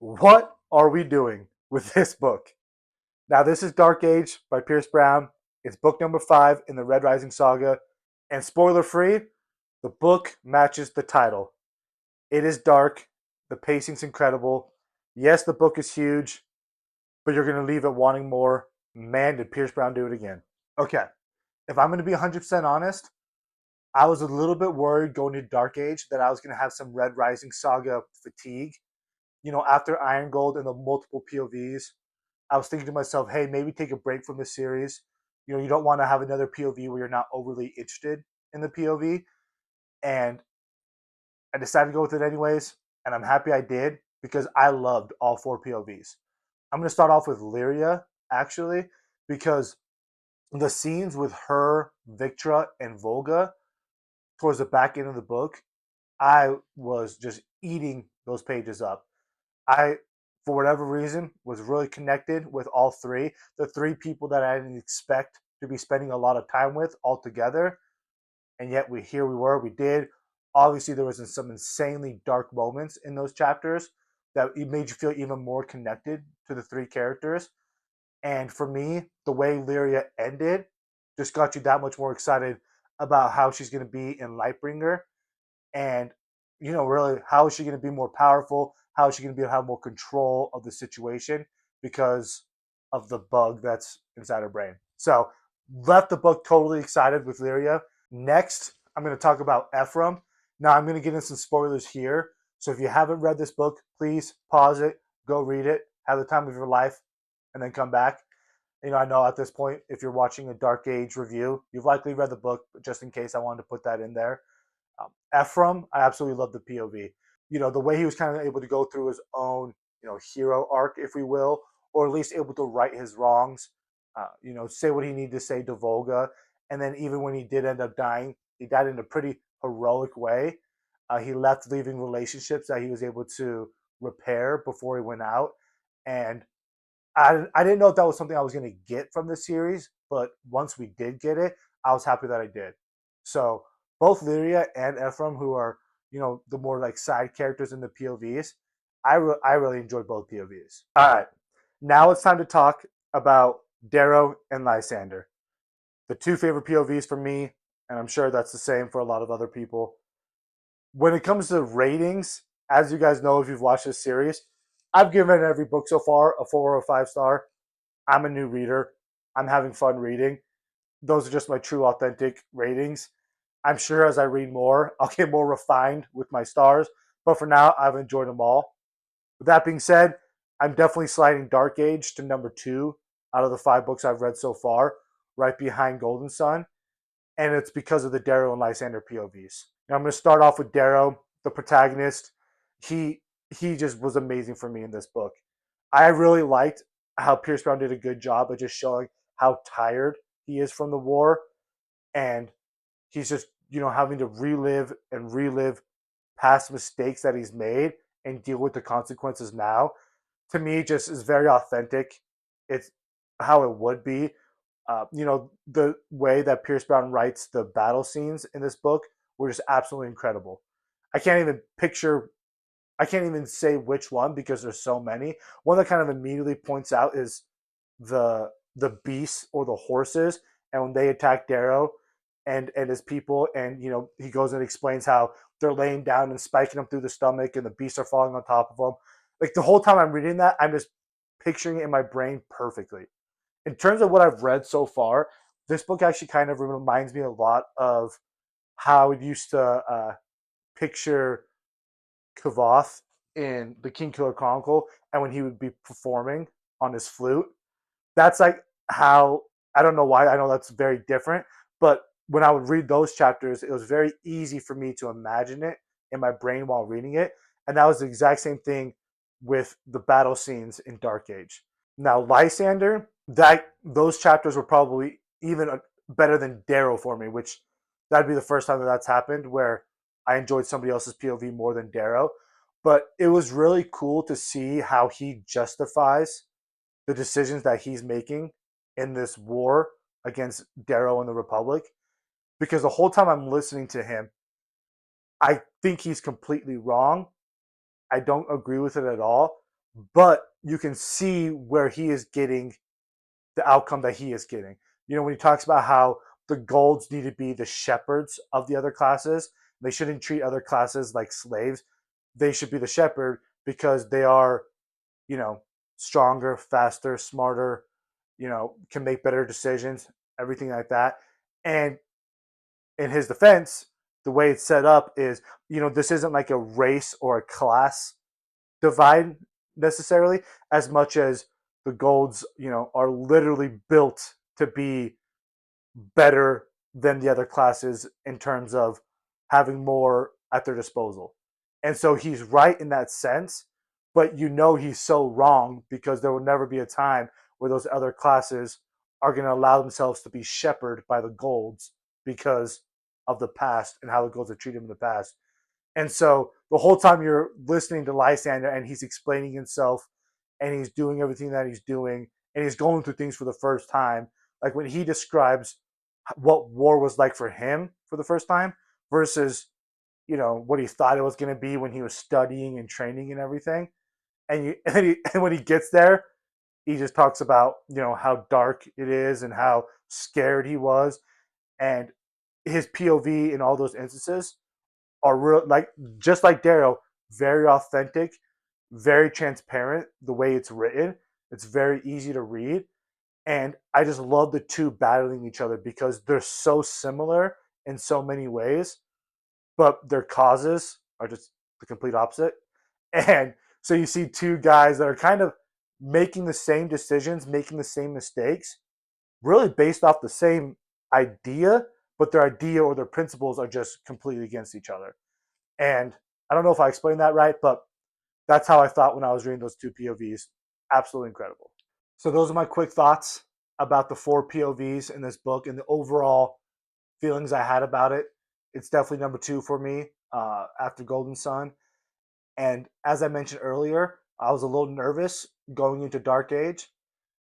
What are we doing with this book? Now, this is Dark Age by Pierce Brown. It's book number 5 in the Red Rising saga. And spoiler free, the book matches the title. It is dark. The pacing's incredible. Yes, the book is huge, but you're going to leave it wanting more. Man, did Pierce Brown do it again. Okay, if I'm going to be 100% honest, I was a little bit worried going to Dark Age that I was going to have some Red Rising saga fatigue. After Iron Gold and the multiple POVs, I was thinking to myself, hey, maybe take a break from this series. You don't want to have another POV where you're not overly interested in the POV. And I decided to go with it anyways. And I'm happy I did because I loved all 4 POVs. I'm going to start off with Lyria, actually, because the scenes with her, Victra, and Volga towards the back end of the book, I was just eating those pages up. I, for whatever reason, was really connected with all three. The 3 people that I didn't expect to be spending a lot of time with all together, and yet we were, we did. Obviously, there was some insanely dark moments in those chapters that it made you feel even more connected to the 3 characters. And for me, the way Lyria ended just got you that much more excited about how she's going to be in Lightbringer and really how is she going to be more powerful, how is she going to be have more control of the situation because of the bug that's inside her brain. So left the book totally excited with Lyria. Next, I'm going to talk about Ephraim. Now I'm going to get into some spoilers here, so if you haven't read this book, please pause it, go read it, have the time of your life, and then come back. I know at this point, if you're watching a Dark Age review, you've likely read the book, but just in case, I wanted to put that in there. Ephraim, I absolutely love the POV. The way he was kind of able to go through his own, hero arc, if we will, or at least able to right his wrongs. Say what he needed to say to Volga, and then even when he did end up dying, he died in a pretty heroic way. He left leaving relationships that he was able to repair before he went out, and I didn't know if that was something I was going to get from the series, but once we did get it, I was happy that I did. So both Lyria and Ephraim, who are the more like side characters in the POVs, I really enjoyed both POVs. All right, now it's time to talk about Darrow and Lysander, the 2 favorite POVs for me, and I'm sure that's the same for a lot of other people. When it comes to ratings, as you guys know if you've watched this series, I've given every book so far a 4 or 5 star. I'm a new reader. I'm having fun reading. Those are just my true, authentic ratings. I'm sure as I read more, I'll get more refined with my stars. But for now, I've enjoyed them all. With that being said, I'm definitely sliding Dark Age to number 2 out of the 5 books I've read so far, right behind Golden Sun. And it's because of the Darrow and Lysander POVs. Now I'm going to start off with Darrow, the protagonist. He he just was amazing for me in this book. I really liked how Pierce Brown did a good job of just showing how tired he is from the war, and he's just having to relive past mistakes that he's made and deal with the consequences now. To me, just is very authentic. It's how it would be. The way that Pierce Brown writes the battle scenes in this book were just absolutely incredible. I can't even picture I can't even say which one because there's so many. One that kind of immediately points out is the beasts or the horses, and when they attack Darrow and his people, and he goes and explains how they're laying down and spiking them through the stomach, and the beasts are falling on top of them. Like the whole time I'm reading that, I'm just picturing it in my brain perfectly. In terms of what I've read so far, this book actually kind of reminds me a lot of how I used to picture Kavoth in the King Killer Chronicle, and when he would be performing on his flute. That's like how I don't know why. I know that's very different, but when I would read those chapters, it was very easy for me to imagine it in my brain while reading it, and that was the exact same thing with the battle scenes in Dark Age. Now, Lysander, that those chapters were probably even better than Darrow for me, which that'd be the first time that that's happened where I enjoyed somebody else's POV more than Darrow. But it was really cool to see how he justifies the decisions that he's making in this war against Darrow and the Republic. Because the whole time I'm listening to him, I think he's completely wrong. I don't agree with it at all. but you can see where he is getting the outcome that he is getting. When he talks about how the golds need to be the shepherds of the other classes, they shouldn't treat other classes like slaves. They should be the shepherd because they are, you know, stronger, faster, smarter, can make better decisions, everything like that. And in his defense, the way it's set up is, this isn't like a race or a class divide necessarily, as much as the golds, are literally built to be better than the other classes in terms of having more at their disposal. And so he's right in that sense, but he's so wrong because there will never be a time where those other classes are going to allow themselves to be shepherded by the golds because of the past and how the golds have treated him in the past. And so the whole time you're listening to Lysander and he's explaining himself and he's doing everything that he's doing and he's going through things for the first time, like when he describes what war was like for him for the first time versus, what he thought it was going to be when he was studying and training and everything. And when he gets there, he just talks about, how dark it is and how scared he was. And his POV in all those instances are real, like just like Daryl, very authentic, very transparent. The way it's written, it's very easy to read, and I just love the two battling each other because they're so similar in so many ways, but their causes are just the complete opposite. And so you see two guys that are kind of making the same decisions, making the same mistakes, really based off the same idea, but their idea or their principles are just completely against each other. And I don't know if I explained that right, but that's how I thought when I was reading those two POVs. Absolutely incredible. So those are my quick thoughts about the four POVs in this book and the overall feelings I had about it. It's definitely number two for me after Golden Sun. And as I mentioned earlier, I was a little nervous going into Dark Age.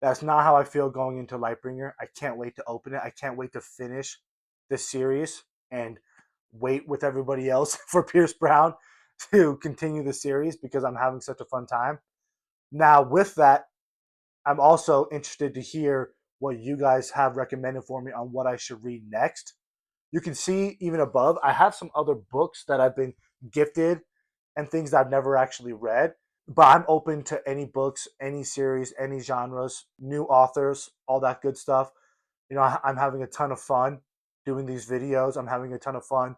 That's not how I feel going into Lightbringer. I can't wait to open it. I can't wait to finish this series and wait with everybody else for Pierce Brown to continue the series because I'm having such a fun time. Now, with that, I'm also interested to hear what you guys have recommended for me on what I should read next. You can see even above, I have some other books that I've been gifted and things that I've never actually read. But I'm open to any books, any series, any genres, new authors, all that good stuff. I'm having a ton of fun doing these videos. I'm having a ton of fun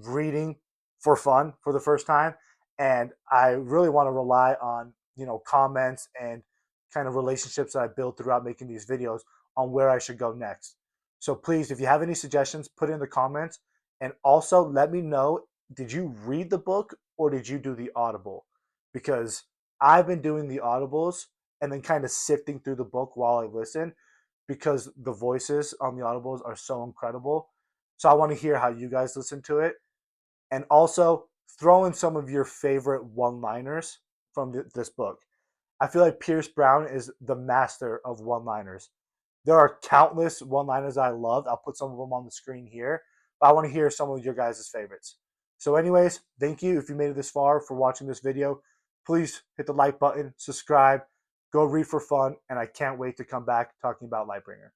reading for fun for the first time. And I really want to rely on, comments and kind of relationships that I build throughout making these videos on where I should go next. So please, if you have any suggestions, put it in the comments. And also let me know, did you read the book or did you do the Audible? Because I've been doing the Audibles and then kind of sifting through the book while I listen because the voices on the Audibles are so incredible. So I want to hear how you guys listen to it. And also throw in some of your favorite one liners from this book. I feel like Pierce Brown is the master of one liners. There are countless one liners I loved. I'll put some of them on the screen here. But I want to hear some of your guys' favorites. So, anyways, thank you if you made it this far for watching this video. Please hit the like button, subscribe, go read for fun, and I can't wait to come back talking about Lightbringer.